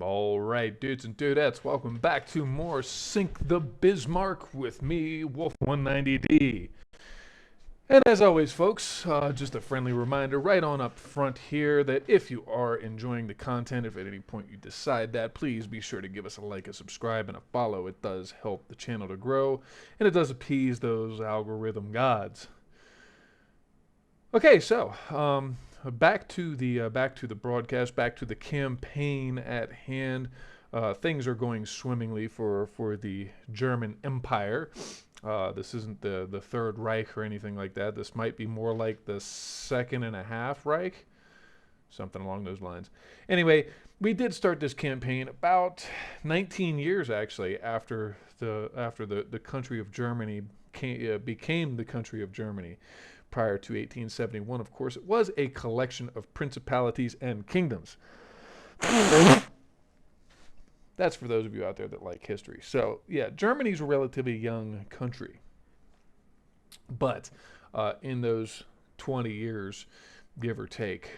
All right, dudes and dudettes, welcome back to more Sink the Bismarck with me, Wolf190D. And as always, folks, just a friendly reminder right on up front here that if you are enjoying the content, if at any point you decide that, please be sure to give us a like, a subscribe, and a follow. It does help the channel to grow, and it does appease those algorithm gods. Okay, so back to the broadcast, back to the campaign at hand. Things are going swimmingly for the German Empire. This isn't the Third Reich or anything like that. This might be more like the Second and a Half Reich, something along those lines. Anyway, we did start this campaign about 19 years actually after the country of Germany became the country of Germany. Prior to 1871, of course, it was a collection of principalities and kingdoms. That's for those of you out there that like history. So, yeah, Germany's a relatively young country. But in those 20 years, give or take,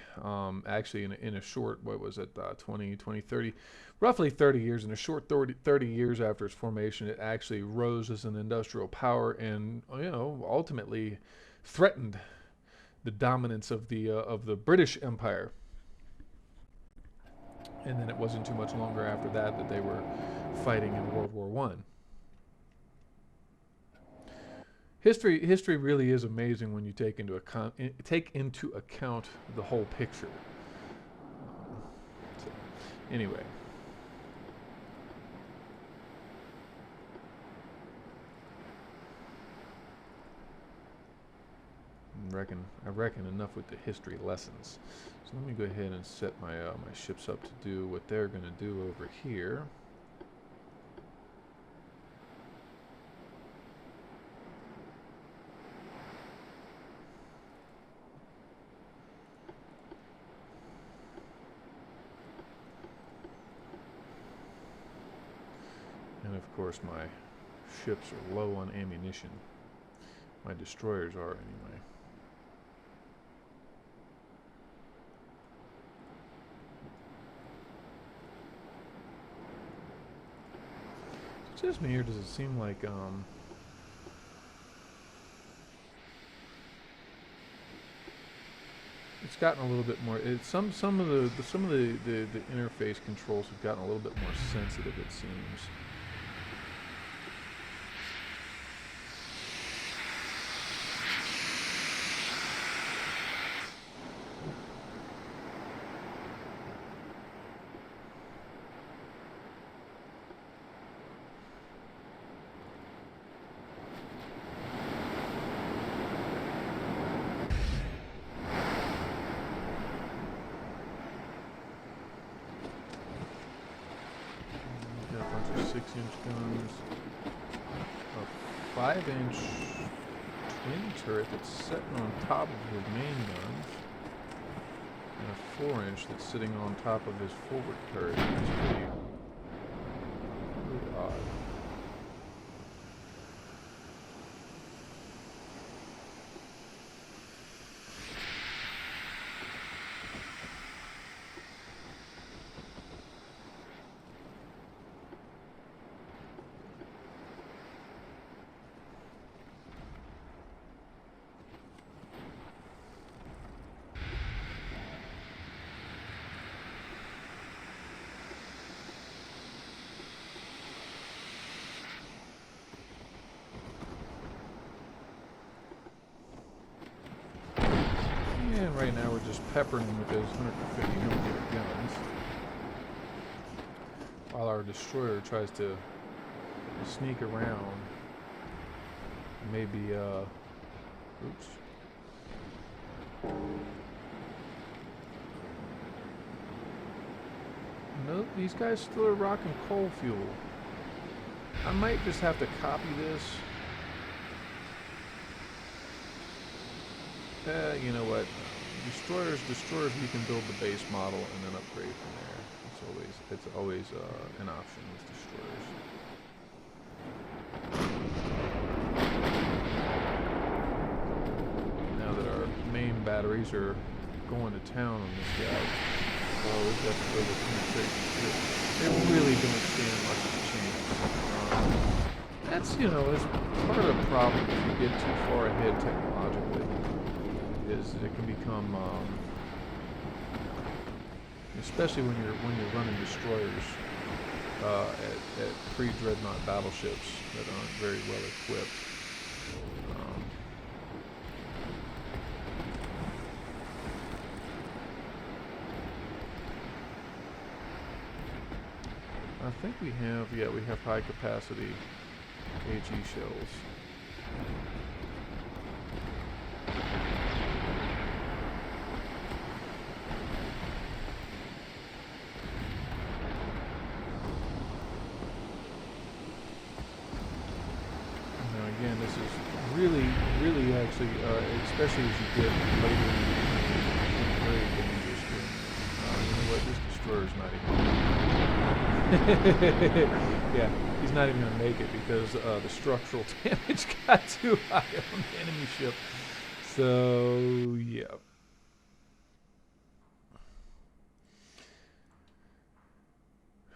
actually in a short, what was it, 20, 30, roughly 30 years, in a short 30 years after its formation, it actually rose as an industrial power and, ultimately threatened the dominance of the British Empire. And then it wasn't too much longer after that they were fighting in World War One. History really is amazing when you take into account the whole picture. So, anyway. I reckon enough with the history lessons. So let me go ahead and set my my ships up to do what they're going to do over here. And of course my ships are low on ammunition. My destroyers are anyway. Just me, or does it seem like it's gotten a little bit more? Some of the interface controls have gotten a little bit more sensitive, it seems. Got a bunch of 6-inch guns, a 5-inch twin turret that's sitting on top of his main guns, and a 4-inch that's sitting on top of his forward turret. It's really odd. And right now we're just peppering them with those 150mm guns, while our destroyer tries to sneak around. Maybe, oops. Nope, these guys still are rocking coal fuel. I might just have to copy this. You know what? Destroyers, you can build the base model and then upgrade from there. It's always an option with destroyers. Now that our main batteries are going to town on this guy, we've got to build a penetration ship. they really don't stand much of a chance. That's, you know, is part of the problem if you get too far ahead technologically, is it can become, especially when you're running destroyers at pre-dreadnought battleships that aren't very well equipped. Um, I think we have high capacity HE shells. Now again, this is really actually, especially as you get later in the game, very dangerous. You know what? This destroyer's not even. Yeah, he's not even gonna make it because the structural damage got too high on the enemy ship. So yeah.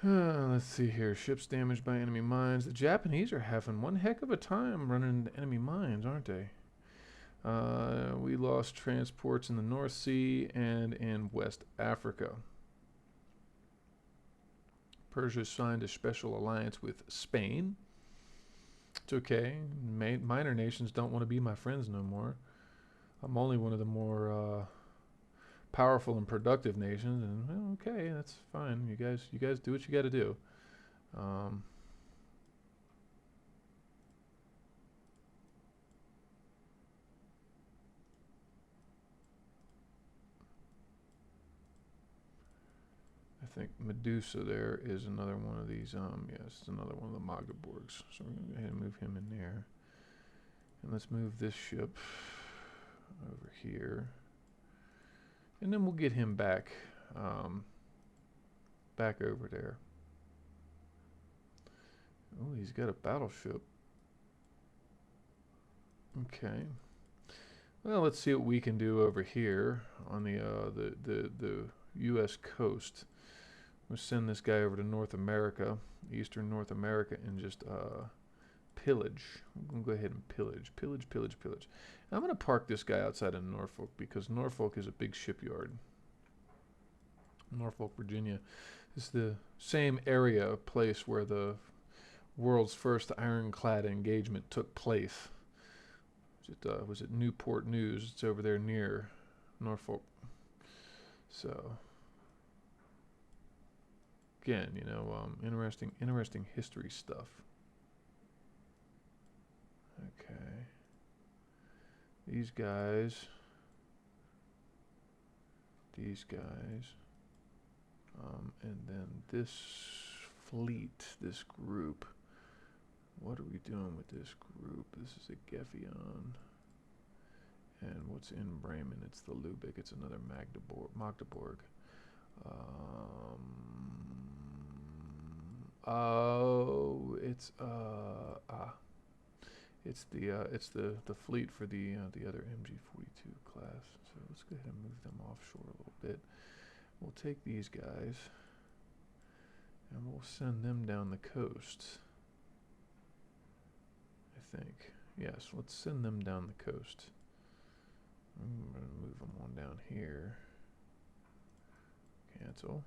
Let's see here. Ships damaged by enemy mines. The Japanese are having one heck of a time running into enemy mines, aren't they? We lost transports in the North Sea and in West Africa. Persia signed a special alliance with Spain. It's okay. Minor nations don't want to be my friends no more. I'm only one of the more powerful and productive nations, and well, okay, that's fine. You guys do what you got to do. I think Medusa there is another one of these. Yes, it's another one of the Magdeburgs. So we're gonna go ahead and move him in there, and let's move this ship over here, and then we'll get him back, back over there. Oh, he's got a battleship. Okay. Well, let's see what we can do over here on the U.S. coast. We'll send this guy over to North America, Eastern North America, and just pillage. I'm going to go ahead and pillage. I'm going to park this guy outside of Norfolk because Norfolk is a big shipyard. Norfolk, Virginia is the same area, place where the world's first ironclad engagement took place. Was it Newport News? It's over there near Norfolk. So again, you know, interesting history stuff. Okay, these guys, and then this fleet, this group. What are we doing with this group? This is a Gefion. And what's in Bremen? It's the Lubeck. It's another Magdeburg. Oh, it's it's the fleet for the other MG-42 class. So let's go ahead and move them offshore a little bit. We'll take these guys and we'll send them down the coast. I think. Yes, let's send them down the coast. I'm going to move them on down here. Cancel.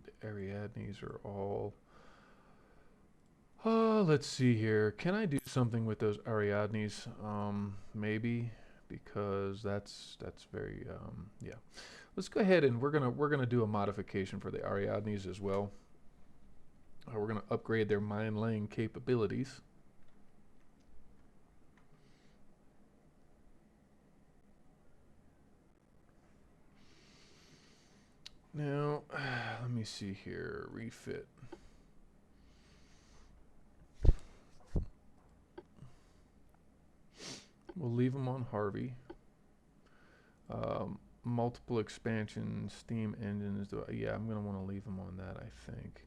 The Ariadnes are all... let's see here. Can I do something with those Ariadnes? Maybe, because that's very yeah. Let's go ahead and we're gonna do a modification for the Ariadnes as well. We're gonna upgrade their mine laying capabilities. Now, let me see here. Refit. We'll leave them on Harvey. multiple expansion steam engines. Yeah, I'm going to want to leave them on that, I think.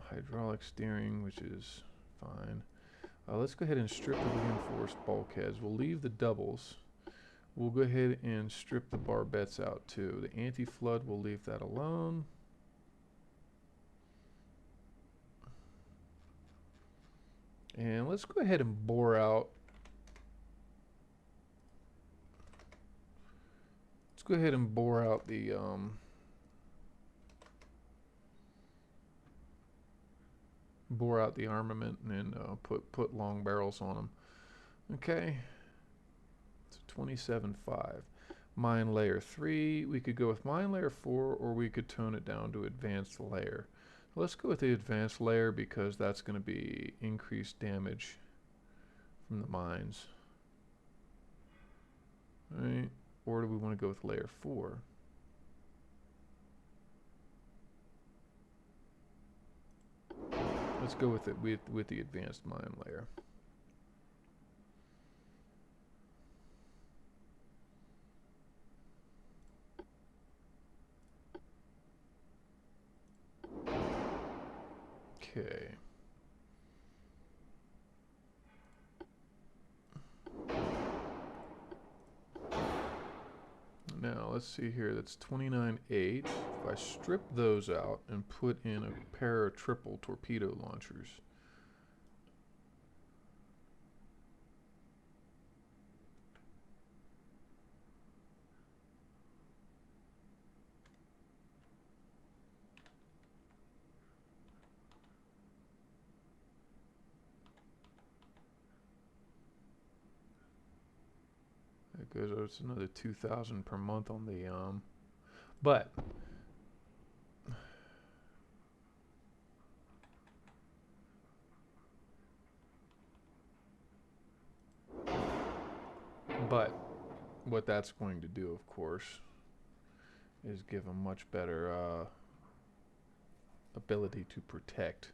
Hydraulic steering, which is fine. Let's go ahead and strip the reinforced bulkheads. We'll leave the doubles. We'll go ahead and strip the barbettes out too. The anti-flood, we'll leave that alone. And let's go ahead and bore out. Let's go ahead and bore out the armament and put long barrels on them. Okay. So 27.5. Mine layer 3. We could go with mine layer 4, or we could tone it down to advanced layer. Let's go with the advanced layer because that's going to be increased damage from the mines. All right. Or do we want to go with layer 4? Let's go with it with the advanced mine layer. Okay. Now let's see here. That's 29.8. If I strip those out and put in a pair of triple torpedo launchers. That goes, oh, it's another 2,000 per month on the but what that's going to do, of course, is give a much better ability to protect.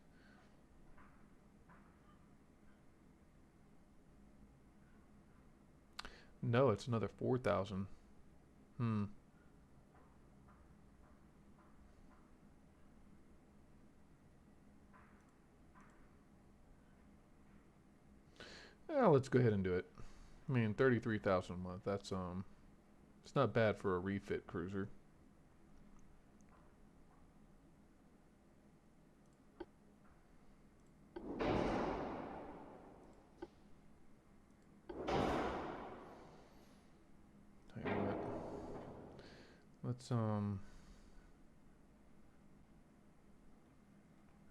No, it's another 4,000. Well, let's go ahead and do it. I mean, 33,000 a month. That's it's not bad for a refit cruiser. Tell you what. Let's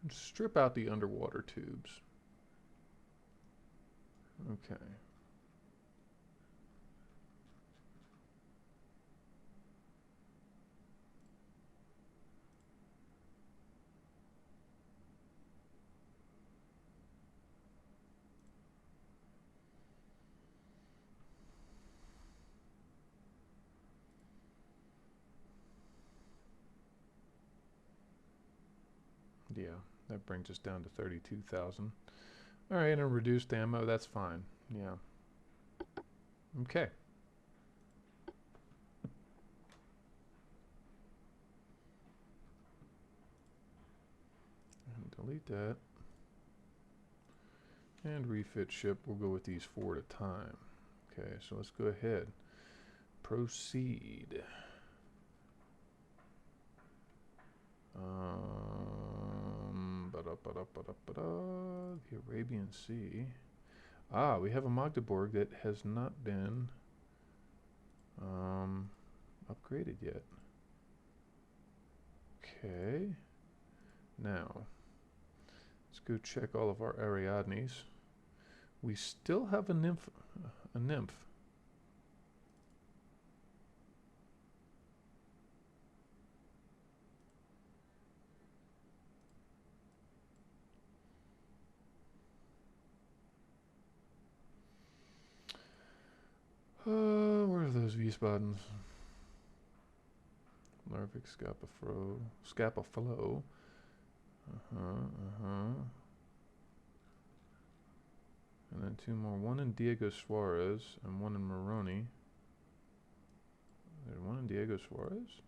strip out the underwater tubes. Okay. Yeah, that brings us down to 32,000. All right, and reduced ammo, that's fine. Yeah. Okay. And delete that. And refit ship, we'll go with these 4 at a time. Okay, so let's go ahead. Proceed. The Arabian Sea. Ah, we have a Magdeburg that has not been upgraded yet. Okay. Now, let's go check all of our Ariadnes. We still have a nymph. Where are those Wiesbadens? Larvik, Scapaflo. And then 2 more. One in Diego Suarez and one in Moroni. There's one in Diego Suarez.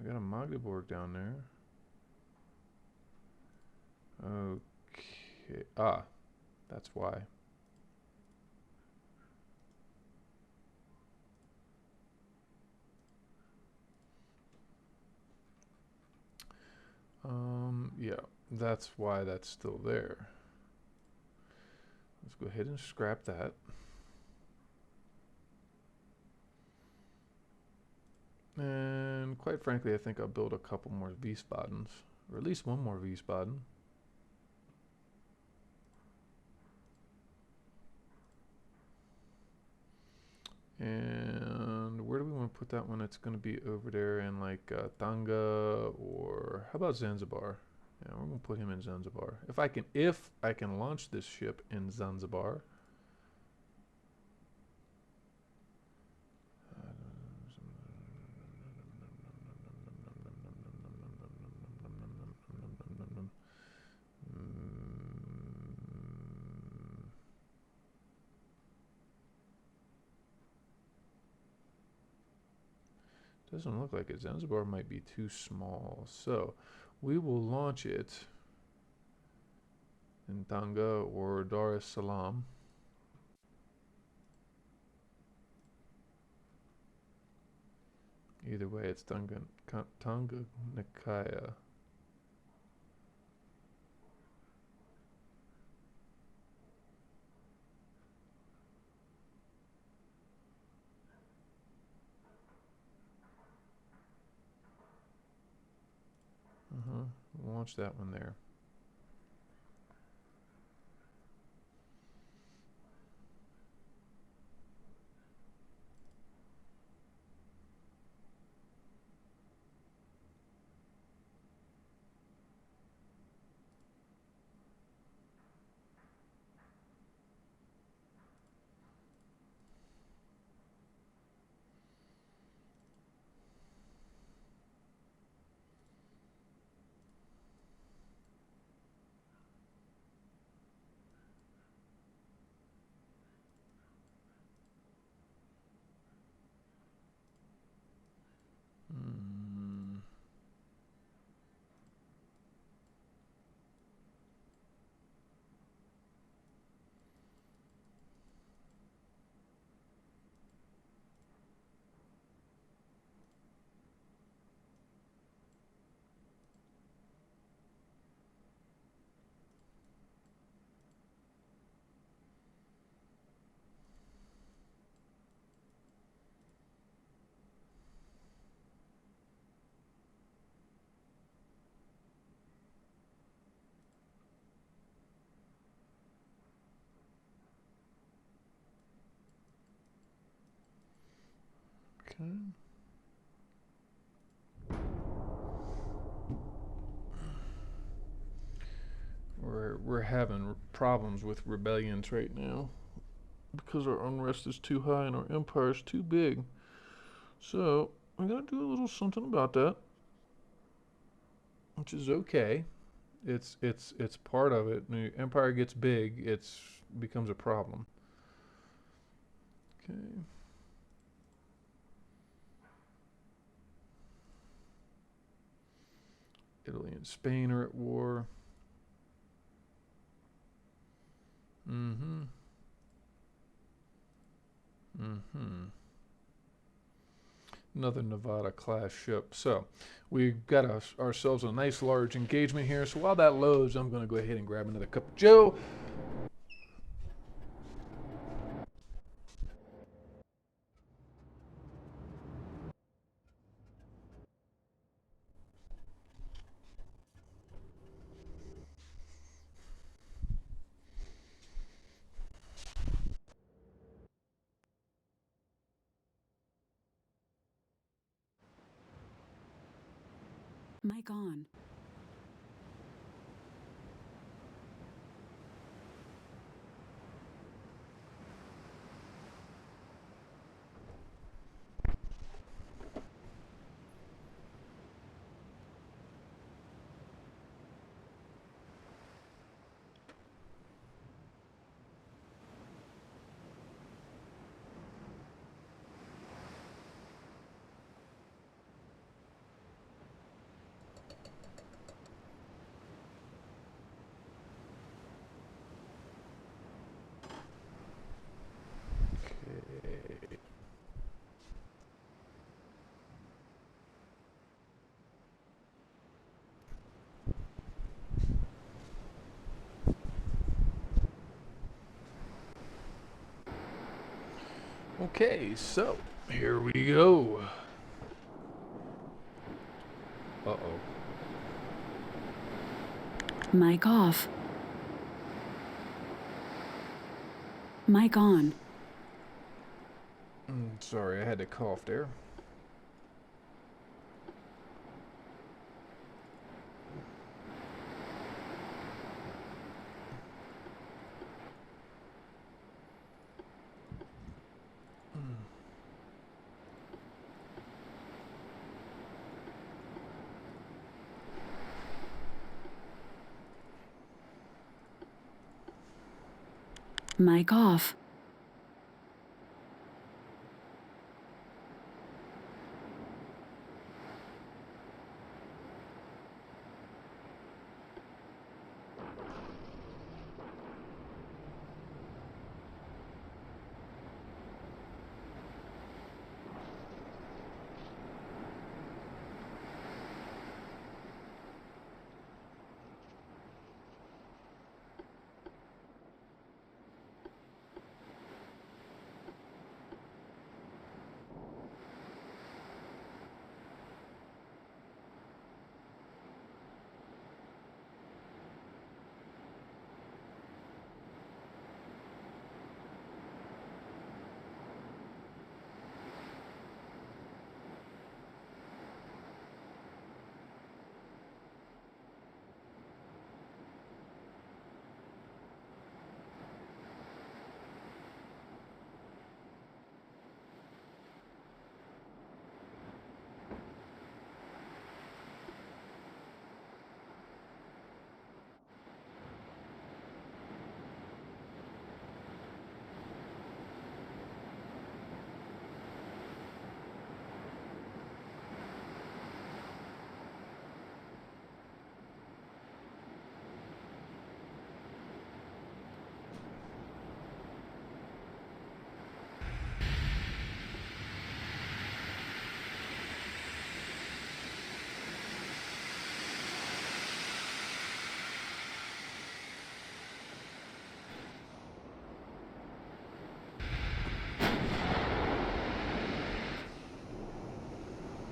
I got a Magdeburg down there. Okay. Ah, that's why. Yeah, that's why that's still there. Let's go ahead and scrap that. And quite frankly, I think I'll build a couple more Wiesbadens, or at least one more Wiesbaden. And where do we want to put that one? It's going to be over there in like Tanga, or how about Zanzibar? Yeah, we're going to put him in Zanzibar. If I can launch this ship in Zanzibar. Doesn't look like it. Zanzibar might be too small. So we will launch it in Tanga or Dar es Salaam. Either way, it's Tanganyika. Launch that one there. Okay. We're having problems with rebellions right now because our unrest is too high and our empire is too big. So we gotta do a little something about that, which is okay. It's part of it. When the empire gets big, it's becomes a problem. Okay. Italy and Spain are at war. Mm-hmm. Mm-hmm. Another Nevada class ship. So we've got ourselves a nice large engagement here. So while that loads, I'm going to go ahead and grab another cup of Joe. Mic on. Okay, so here we go. Uh-oh. Mic off. Mic on. Sorry, I had to cough there. Mic off.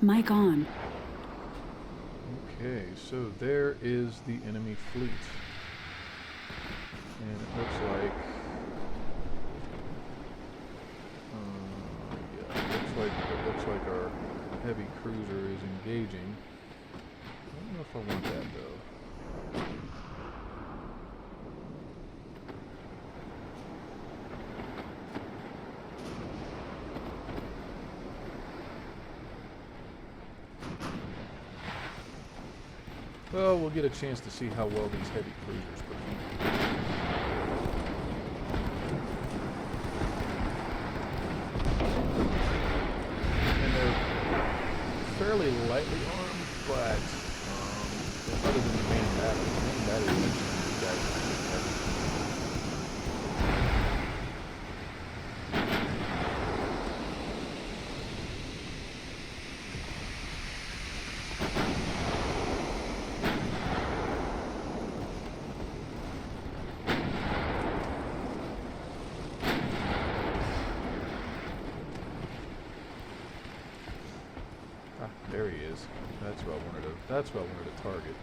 Mic on. Okay, so there is the enemy fleet. And it looks like... yeah, it looks like our heavy cruiser is engaging. I don't know if I want that, though. Well, we'll get a chance to see how well these heavy cruisers perform. And they're fairly lightly armed, but other than the main battery these guys are pretty heavy. There he is. That's what I wanted to target.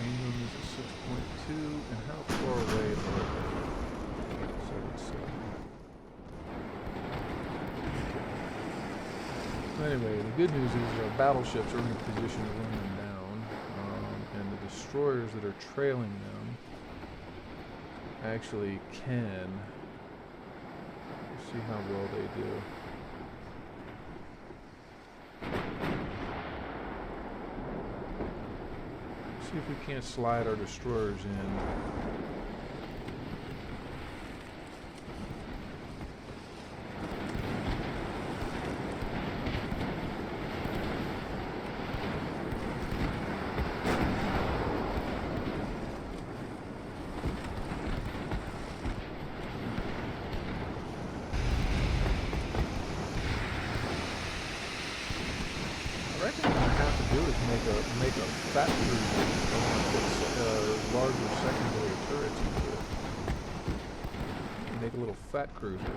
England is at 6.2, and how far away are they? 77. Anyway, the good news is our battleships are in a position to run them down, and the destroyers that are trailing them actually can. Let's see how well they do. See if we can't slide our destroyers in. is make a fat cruiser. I want to put larger secondary turrets into it. Make a little fat cruiser.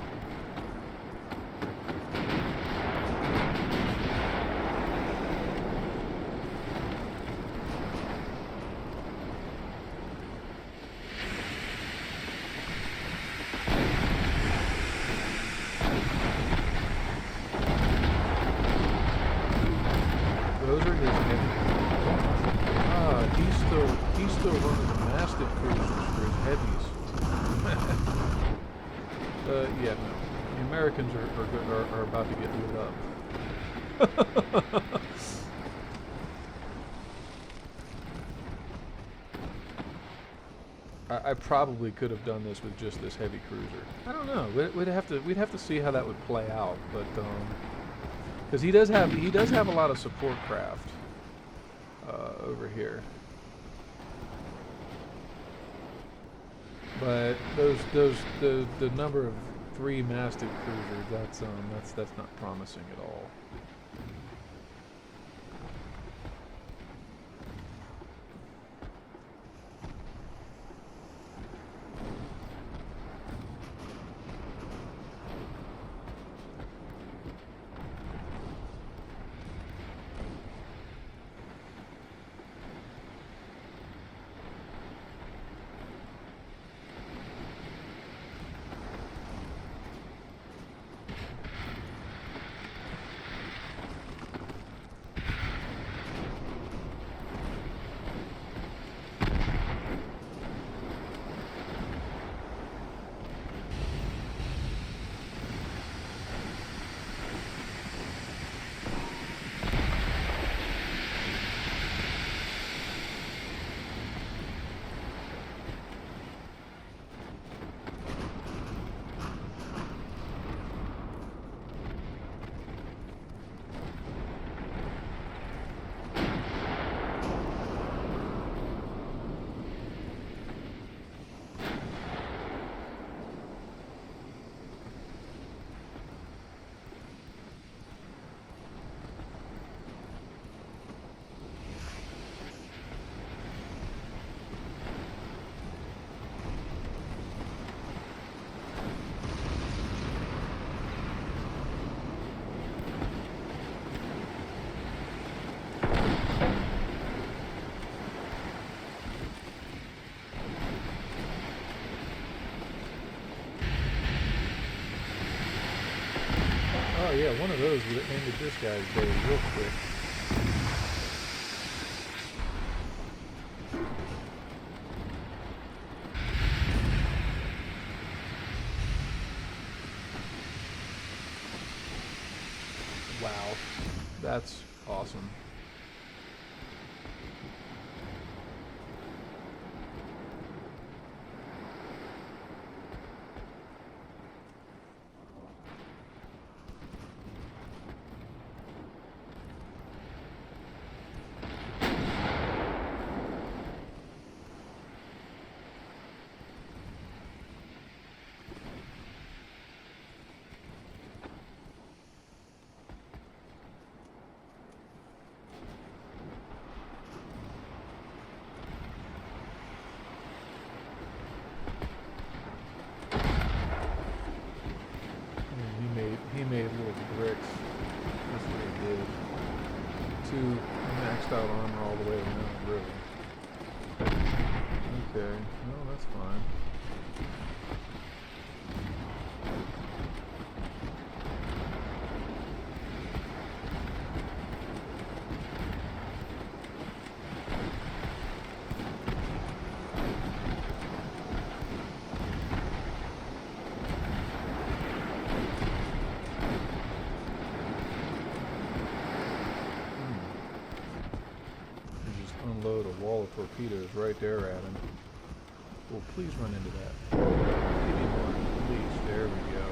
Those are his heavy. He's still running the mastiff cruisers for his heavies. Yeah, no. The Americans are about to get lit up. I probably could have done this with just this heavy cruiser. I don't know. We'd have to see how that would play out, but because he does have a lot of support craft over here. But the number of 3 masted cruisers, that's not promising at all. Oh yeah, one of those would have ended this guy's day real quick. Wow, that's awesome. He made little bricks. That's what he did. 2 maxed out armor all the way around, really. Okay, no, that's fine. Unload a wall of torpedoes right there at him. Well, please run into that. Give me one, please. There we go.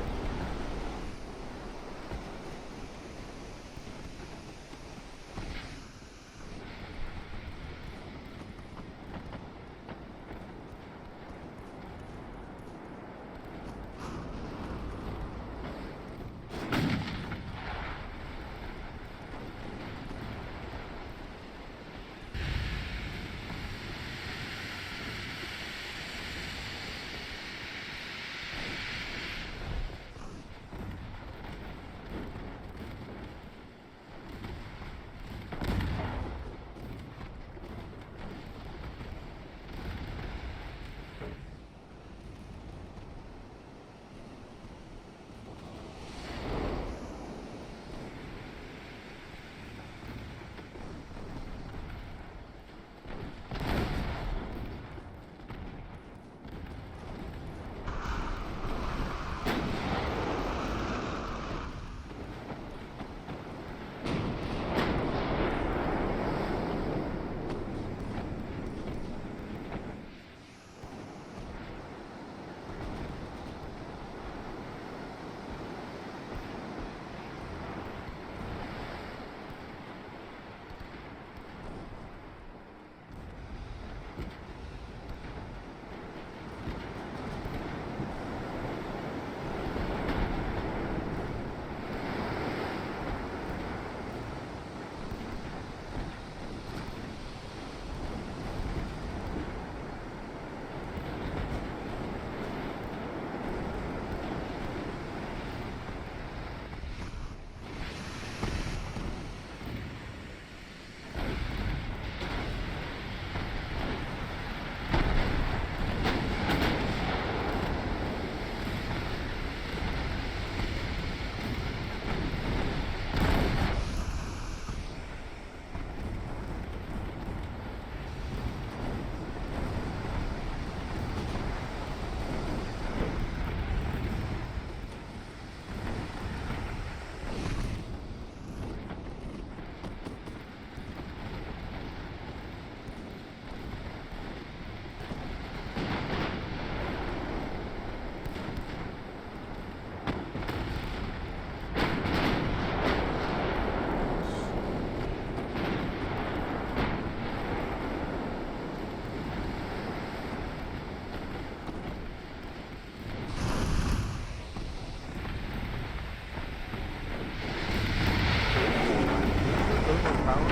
power.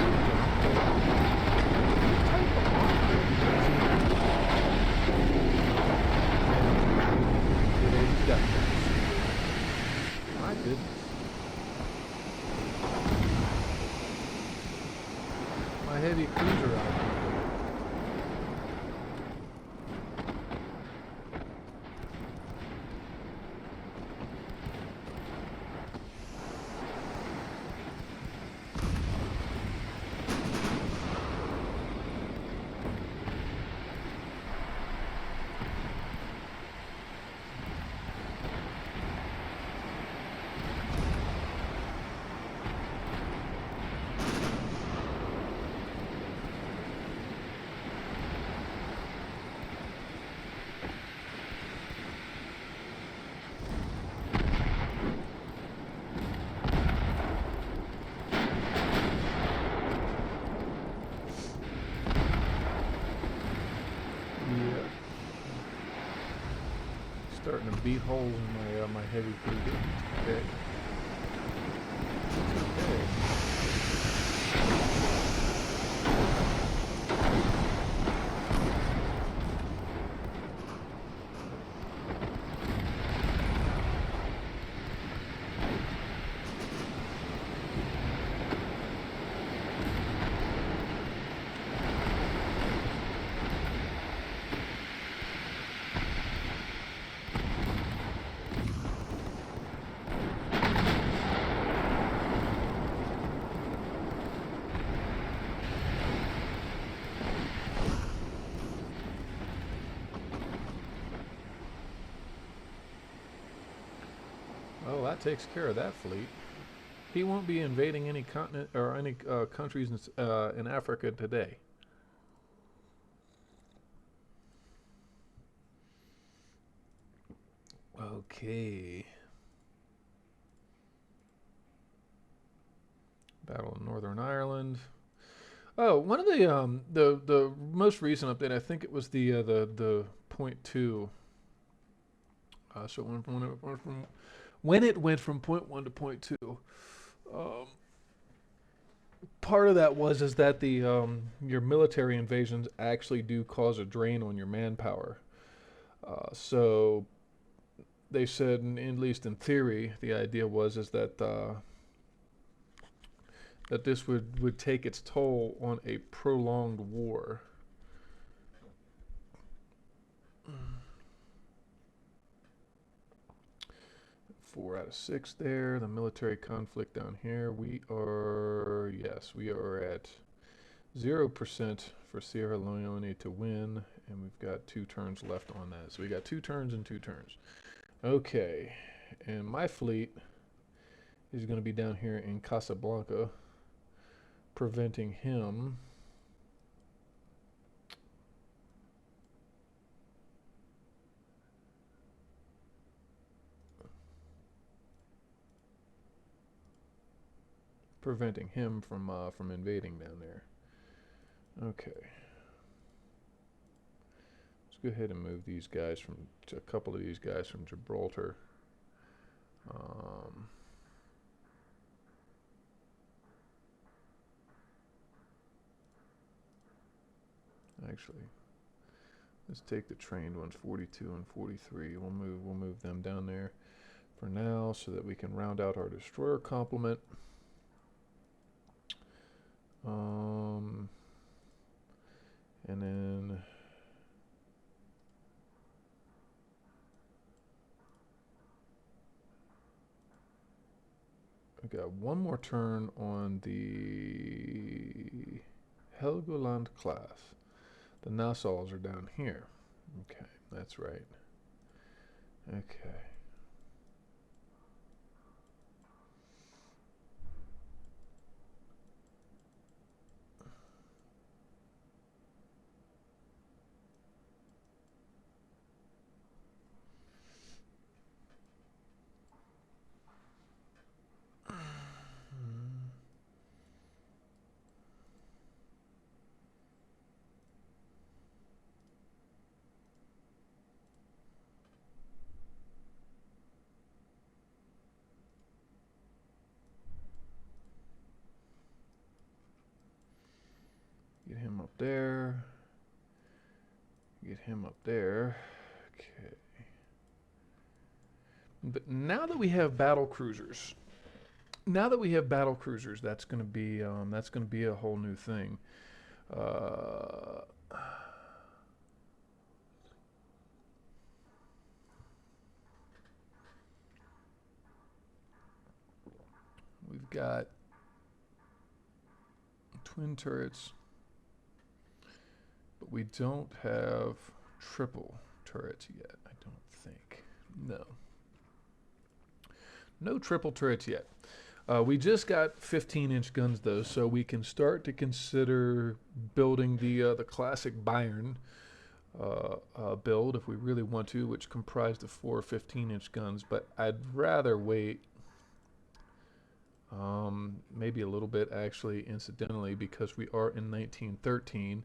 Type of armor he's got. My goodness. My heavy cruiser out. Starting to beat holes in my heavy cruiser. Okay. Okay. Oh, that takes care of that fleet. He won't be invading any continent or any countries in Africa today. Okay. Battle of Northern Ireland. Oh, one of the most recent update, I think it was the point two. So when it went from point one to point two, um, part of that was is that the your military invasions actually do cause a drain on your manpower. So they said, at least in theory, the idea was is that that this would take its toll on a prolonged war. 4 out of 6 there. The military conflict down here, we are at 0% for Sierra Leone to win, and we've got 2 turns left on that. So we got 2 turns and 2 turns. Okay, and my fleet is going to be down here in Casablanca, preventing him. From invading down there. Okay. Let's go ahead and move these guys a couple of these guys from Gibraltar. Actually, let's take the trained ones, 42 and 43. We'll move them down there for now, so that we can round out our destroyer complement. And then we got one more turn on the Helgoland class. The Nassaus are down here. Okay, that's right. Okay. up there. Get him up there. Okay. But now that we have battle cruisers, that's going to be a whole new thing. Uh, we've got twin turrets, but we don't have triple turrets yet. I don't think. No. No triple turrets yet. We just got 15-inch guns though, so we can start to consider building the classic Bayern build if we really want to, which comprised of 4 15-inch guns. But I'd rather wait, maybe a little bit actually, incidentally, because we are in 1913.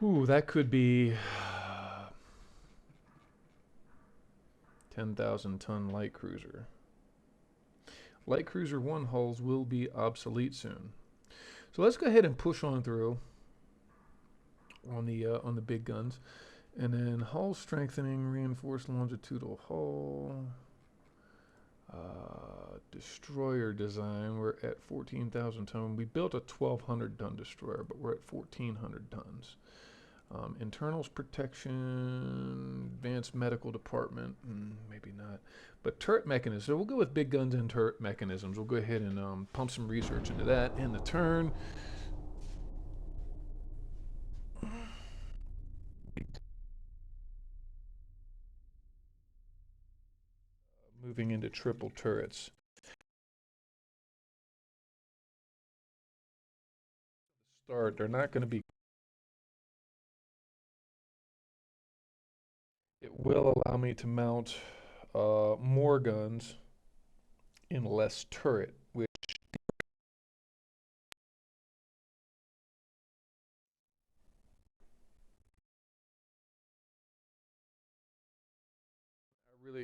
Ooh, that could be 10,000-ton light cruiser. Light cruiser 1 hulls will be obsolete soon. So let's go ahead and push on through on the big guns. And then hull strengthening, reinforced longitudinal hull. Destroyer design, we're at 14,000 ton. We built a 1,200 ton destroyer, but we're at 1,400 tons. Internals protection, advanced medical department, maybe not. But turret mechanisms, so we'll go with big guns and turret mechanisms. We'll go ahead and pump some research into that in the turn. Moving into triple turrets. Start, they're not going to be. It will allow me to mount more guns in less turret, which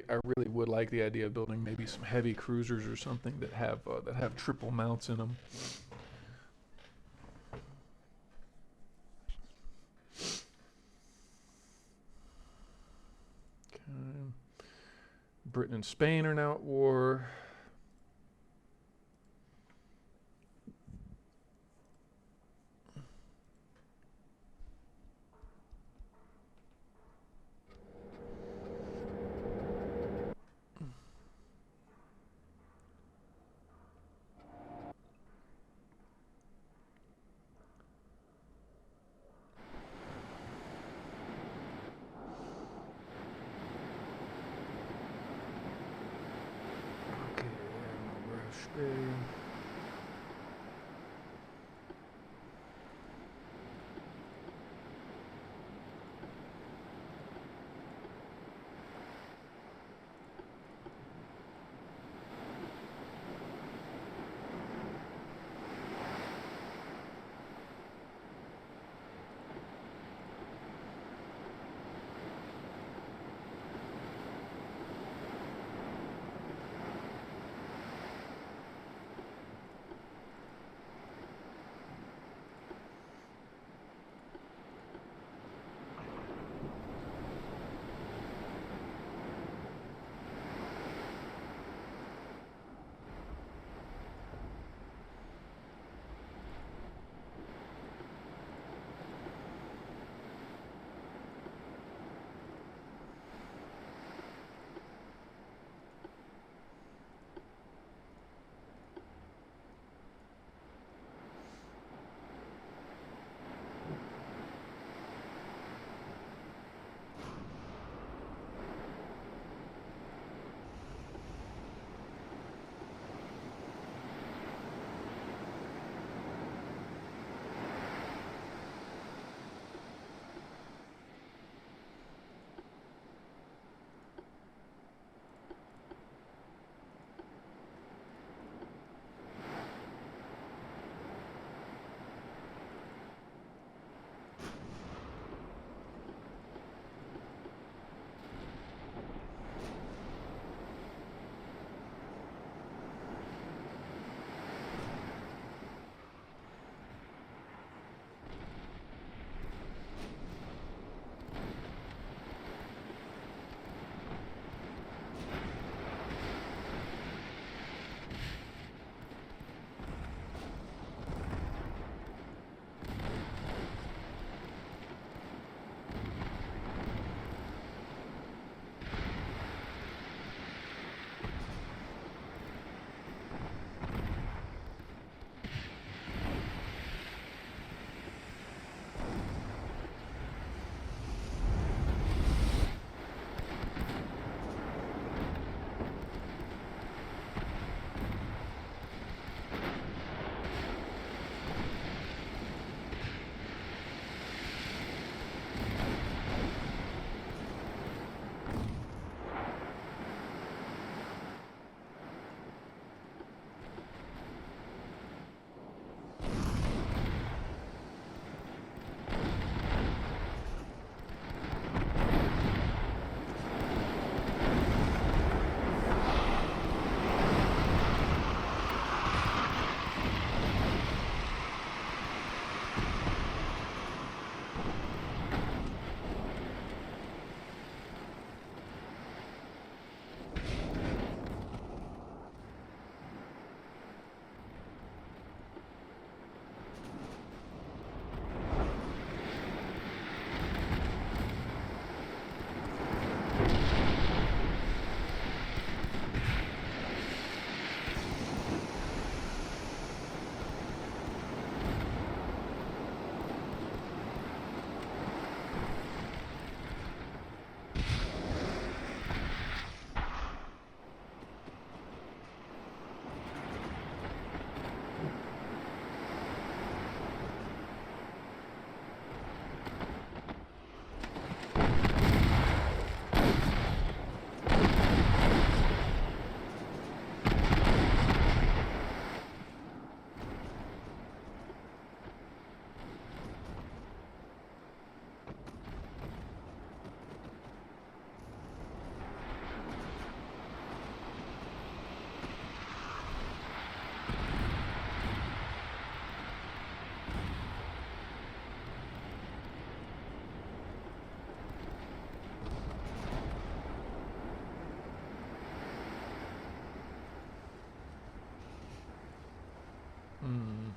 I really would like the idea of building maybe some heavy cruisers or something that have triple mounts in them. Okay. Britain and Spain are now at war. Okay, Rush Bay. Mm.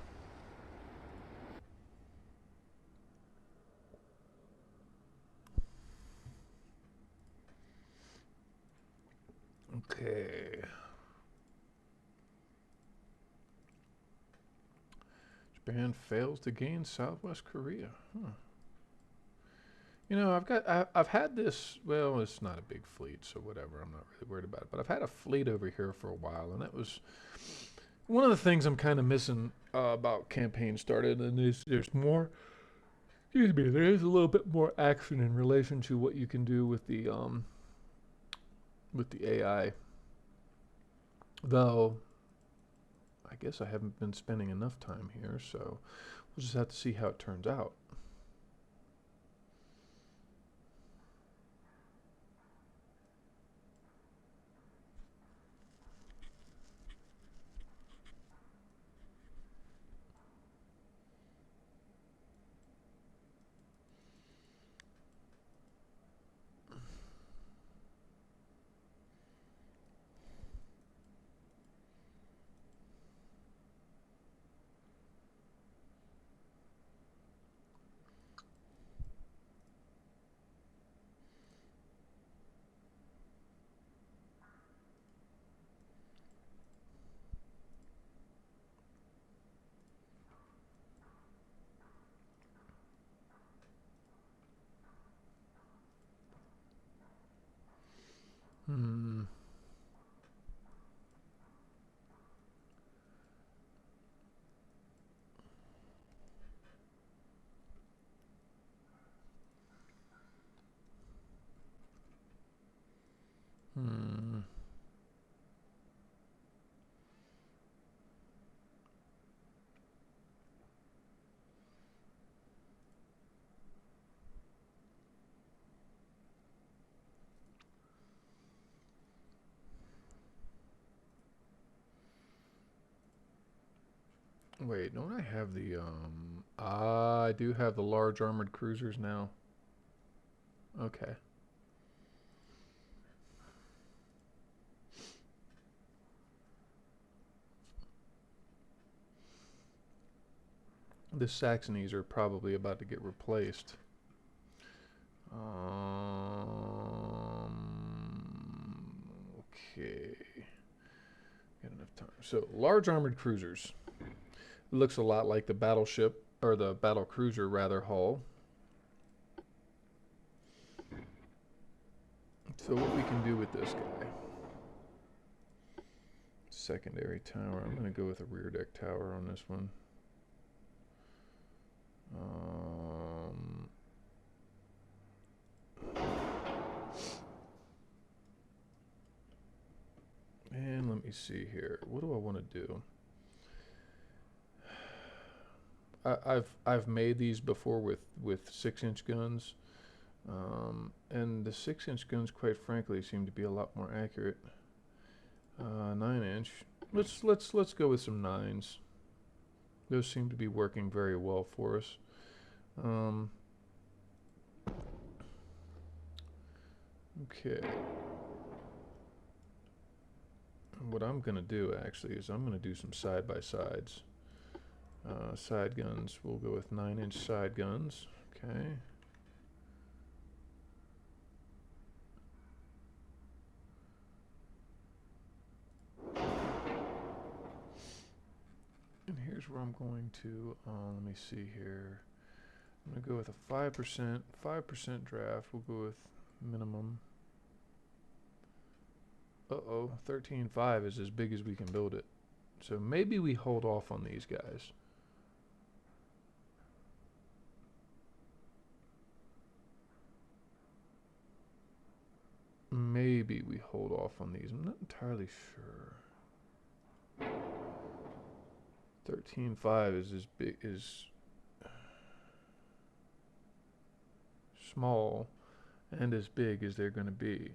Okay. Japan fails to gain Southwest Korea. Huh. You know, I've had this. Well, it's not a big fleet, so whatever. I'm not really worried about it. But I've had a fleet over here for a while, and that was one of the things I'm kind of missing about campaign started. And there's more. Excuse me. There is a little bit more action in relation to what you can do with the AI. Though I guess I haven't been spending enough time here, so we'll just have to see how it turns out. Hmm. Hmm. Wait, don't I have the I do have the large armored cruisers now. Okay. The Saxonies are probably about to get replaced. Okay. Got enough time. So, large armored cruisers. Looks a lot like the battleship, or the battle cruiser rather, hull. So what we can do with this guy. Secondary tower. I'm going to go with a rear deck tower on this one. And let me see here. What do I want to do? I've made these before with 6-inch guns, and the 6-inch guns, quite frankly, seem to be a lot more accurate. 9-inch. Let's go with some 9s. Those seem to be working very well for us. Okay. What I'm gonna do actually is I'm gonna do some side by sides. Side guns. We'll go with 9-inch side guns. Okay. And here's where I'm going to, let me see here. I'm going to go with a 5% draft. We'll go with minimum. Uh-oh, 13.5 is as big as we can build it. So maybe we hold off on these guys. Maybe we hold off on these. I'm not entirely sure. 13.5 is as big as small and as big as they're going to be.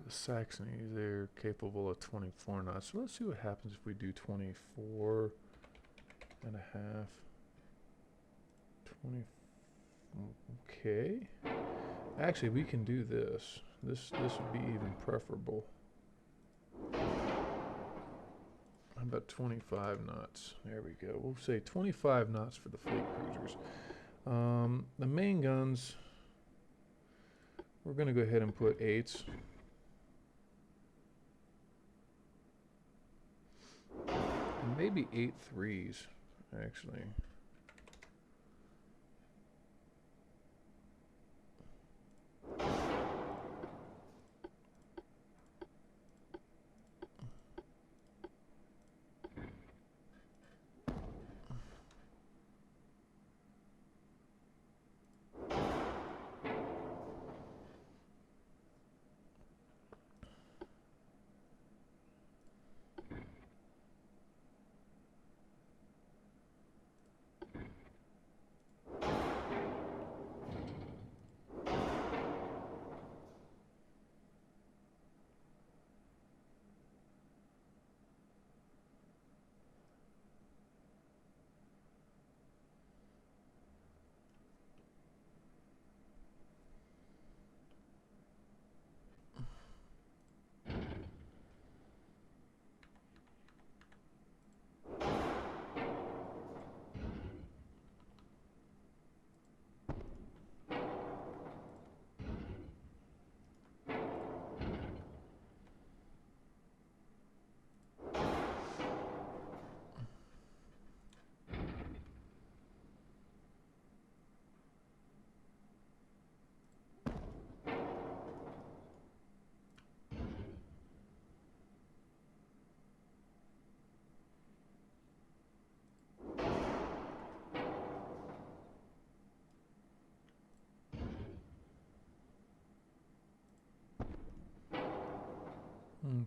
The Saxony, they're capable of 24 knots. So let's see what happens if we do 24 and a half. 20. Okay. Actually, we can do this. This would be even preferable. How about 25 knots? There we go. We'll say 25 knots for the fleet cruisers. The main guns, we're going to go ahead and put 8s. And maybe 8 3s, actually.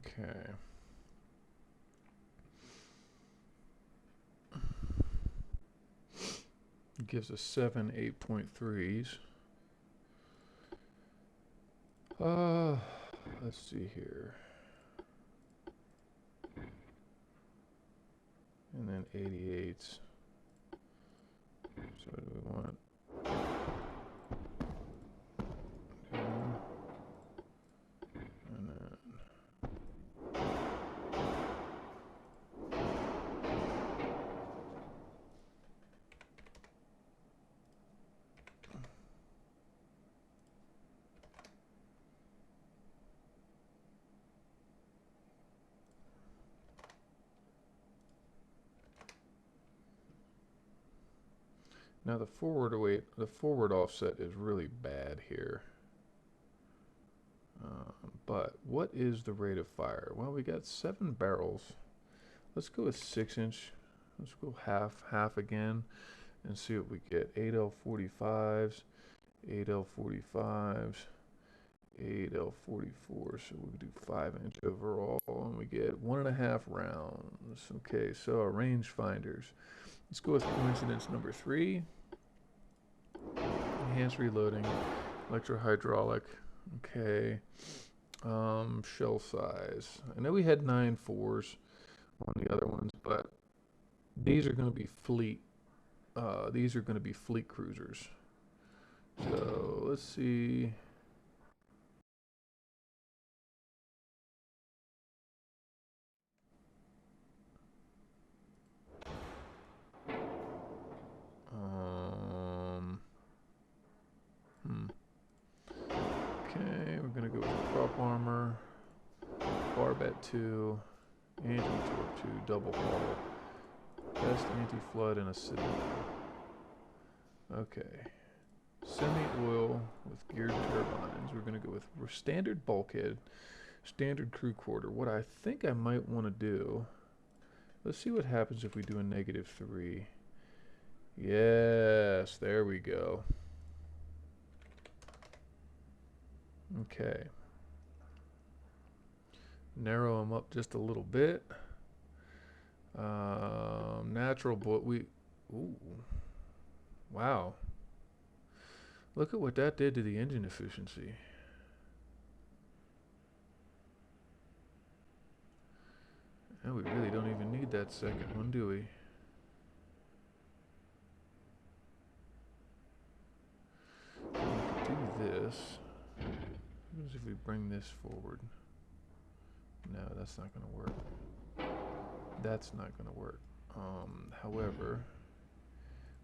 Okay. It gives us 7 8.3s. Let's see here. And then 88s. So what do we want? And then now the forward offset is really bad here. But what is the rate of fire? Well, we got 7 barrels. Let's go with 6-inch. Let's go half again and see what we get. 8L45s, 8L45s, 8L44. So we do 5-inch overall, and we get 1.5 rounds. Okay, so our range finders. Let's go with coincidence number 3. Enhanced reloading, electrohydraulic. Okay. Shell size. I know we had 9.4s on the other ones, but these are going to be fleet. These are going to be fleet cruisers. So let's see. Okay, we're going to go with prop armor, barbette 2, anti-torp 2, double hull, best anti-flood, and a citadel. Okay. Semi-oil with geared turbines. We're going to go with standard bulkhead, standard crew quarter. What I think I might want to do, let's see what happens if we do a -3. Yes, there we go. Okay. Narrow them up just a little bit. Natural, but ooh, wow. Look at what that did to the engine efficiency. And we really don't even need that second one, do we? We could do this. What happens if we bring this forward? No, that's not going to work. That's not going to work. However,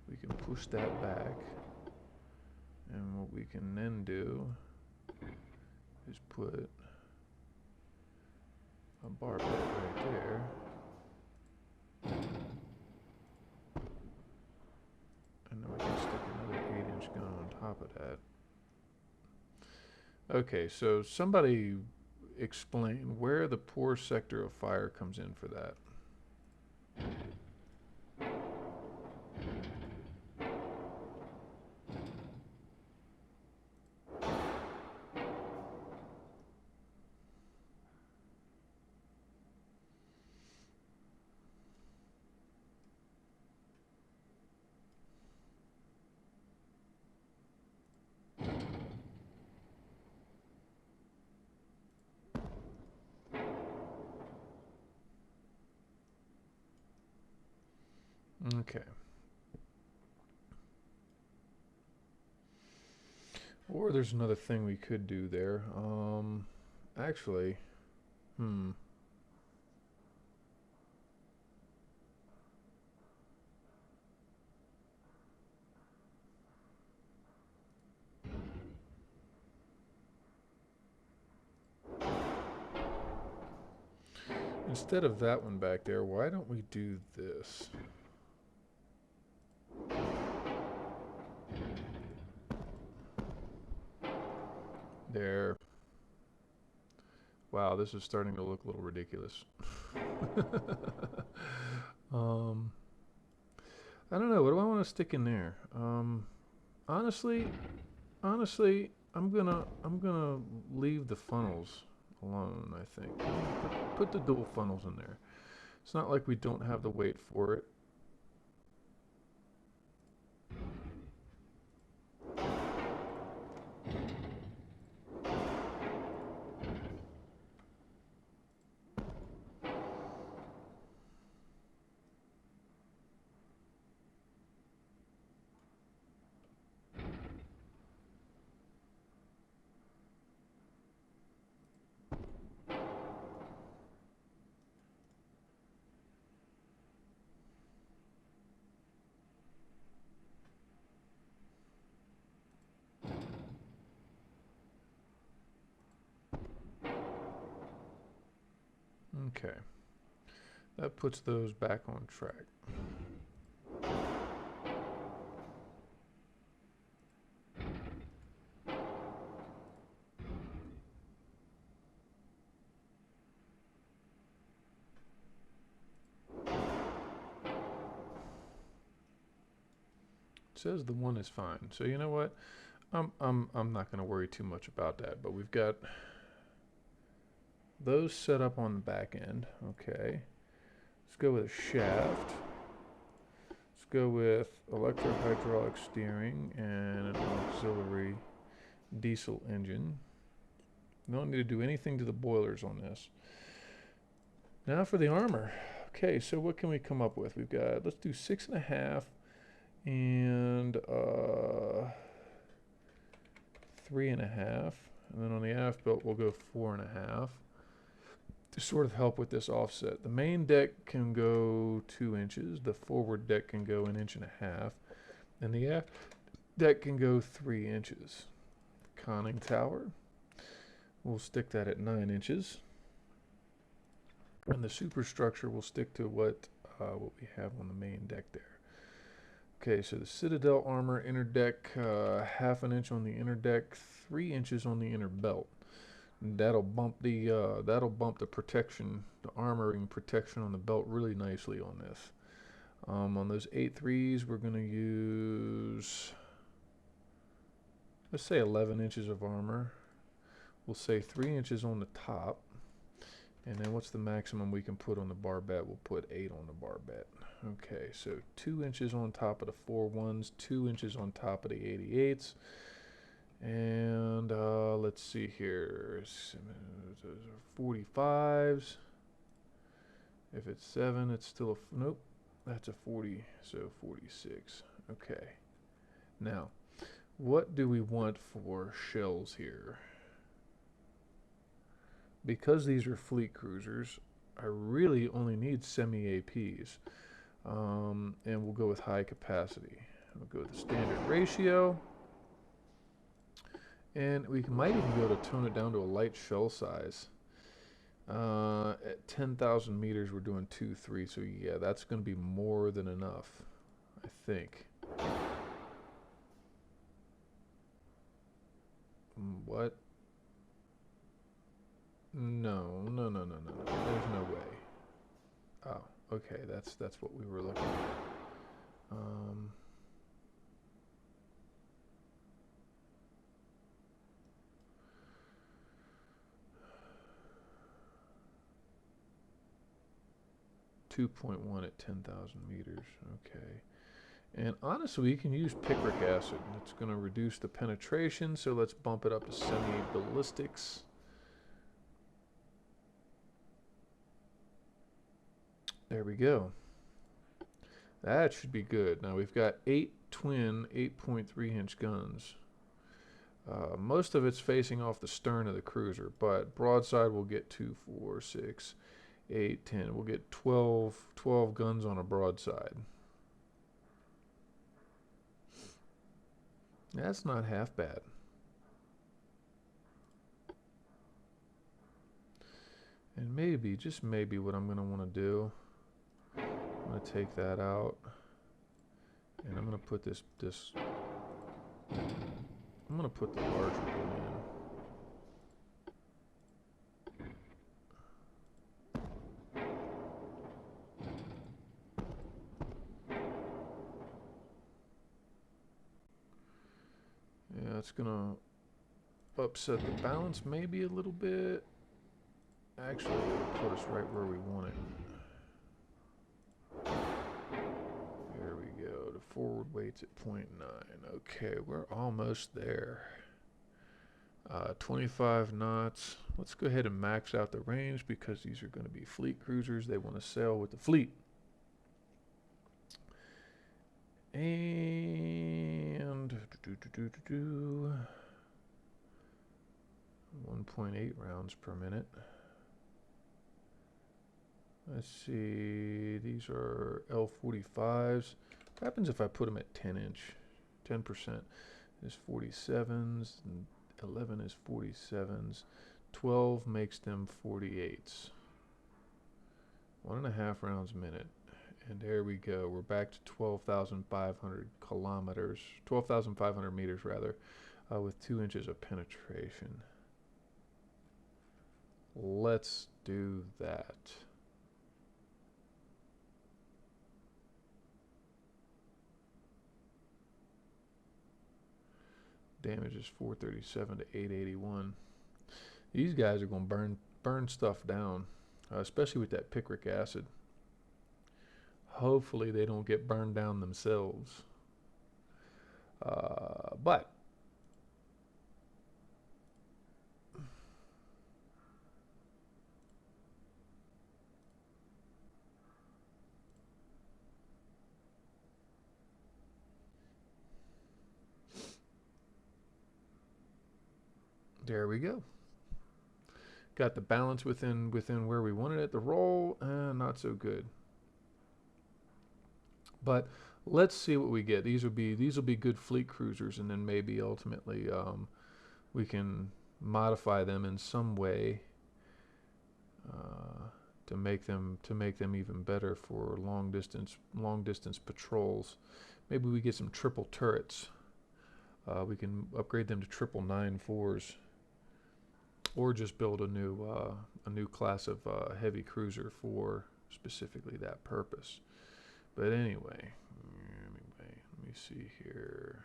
we can push that back. And what we can then do is put a bar bed right there. And then we can stick another 8-inch gun on top of that. Okay, so somebody explain where the poor sector of fire comes in for that. Okay. Or there's another thing we could do there. Actually, hmm. Instead of that one back there, why don't we do this? There. Wow, this is starting to look a little ridiculous. um, I don't know. What do I want to stick in there? Honestly, honestly, I'm gonna leave the funnels alone. I think put the dual funnels in there. It's not like we don't have the weight for it. Okay, that puts those back on track. It says the one is fine. So you know what? I'm not going to worry too much about that. But we've got those set up on the back end. Okay. Let's go with a shaft. Let's go with electro-hydraulic steering and an auxiliary diesel engine. We don't need to do anything to the boilers on this. Now for the armor. Okay, so what can we come up with? We've got, let's do 6.5 and 3.5. And then on the aft belt, we'll go 4.5 to sort of help with this offset. The main deck can go 2 inches. The forward deck can go 1.5 inches. And the aft deck can go 3 inches. Conning tower, we'll stick that at 9 inches. And the superstructure will stick to what we have on the main deck there. Okay, so the Citadel armor inner deck, 1/2 inch on the inner deck, 3 inches on the inner belt. And that'll bump the protection, the armoring protection on the belt really nicely on this. On those 8.3s, we're going to use, let's say 11 inches of armor. We'll say 3 inches on the top. And then what's the maximum we can put on the barbette? We'll put 8 on the barbette. Okay, so 2 inches on top of the 4.1s, 2 inches on top of the 88s. And let's see here, 45s. If it's 7, it's still a, nope, that's a 40, so 46. Okay. Now, what do we want for shells here? Because these are fleet cruisers, I really only need semi-APs. And we'll go with high capacity. We'll go with the standard ratio. And we might even be able to tone it down to a light shell size. At 10,000 meters, we're doing 2-3. So yeah, that's going to be more than enough, I think. What? No, no, no, no, no, no. There's no way. Oh, okay. That's what we were looking at. 2.1 at 10,000 meters. Okay. And honestly, you can use picric acid. It's going to reduce the penetration, so let's bump it up to semi-ballistics. There we go. That should be good. Now we've got 8 twin 8.3-inch guns. Most of it's facing off the stern of the cruiser, but broadside we'll get 2, 4, 6, 8, 10. We'll get 12 guns on a broadside. That's not half bad. And maybe, just maybe, what I'm going to want to do, I'm going to take that out, and I'm going to put this, I'm going to put the larger one in. Yeah, it's going to upset the balance maybe a little bit. Actually, it'll put us right where we want it. There we go. The forward weight's at 0.9. Okay, we're almost there. 25 knots. Let's go ahead and max out the range because these are going to be fleet cruisers. They want to sail with the fleet. And 1.8 rounds per minute. Let's see, these are L45s. What happens if I put them at 10-inch? 10% is 47s, and 11 is 47s. 12 makes them 48s. 1.5 rounds a minute. And there we go. We're back to 12,500 kilometers, 12,500 meters rather, with 2 inches of penetration. Let's do that. Damage is 437 to 881. These guys are going to burn stuff down, especially with that picric acid. Hopefully they don't get burned down themselves. But there we go. Got the balance within where we wanted it to roll. Not so good. But let's see what we get. These will be good fleet cruisers, and then maybe ultimately we can modify them in some way to make them even better for long distance patrols. Maybe we get some triple turrets. We can upgrade them to 999-4s, or just build a new class of heavy cruiser for specifically that purpose. But anyway, let me see here.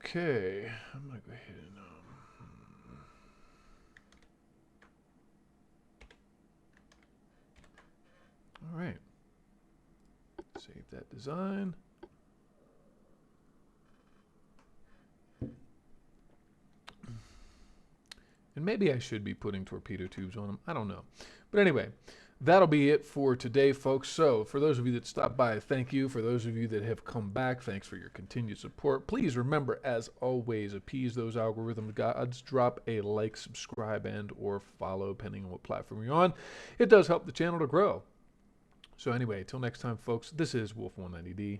Okay, I'm gonna go ahead and all right. that design. And maybe I should be putting torpedo tubes on them. I don't know. But anyway, that'll be it for today, folks. So for those of you that stopped by, thank you. For those of you that have come back, thanks for your continued support. Please remember, as always, appease those algorithm gods. Drop a like, subscribe, and or follow, depending on what platform you're on. It does help the channel to grow. So anyway, till next time, folks, this is Wolf190D.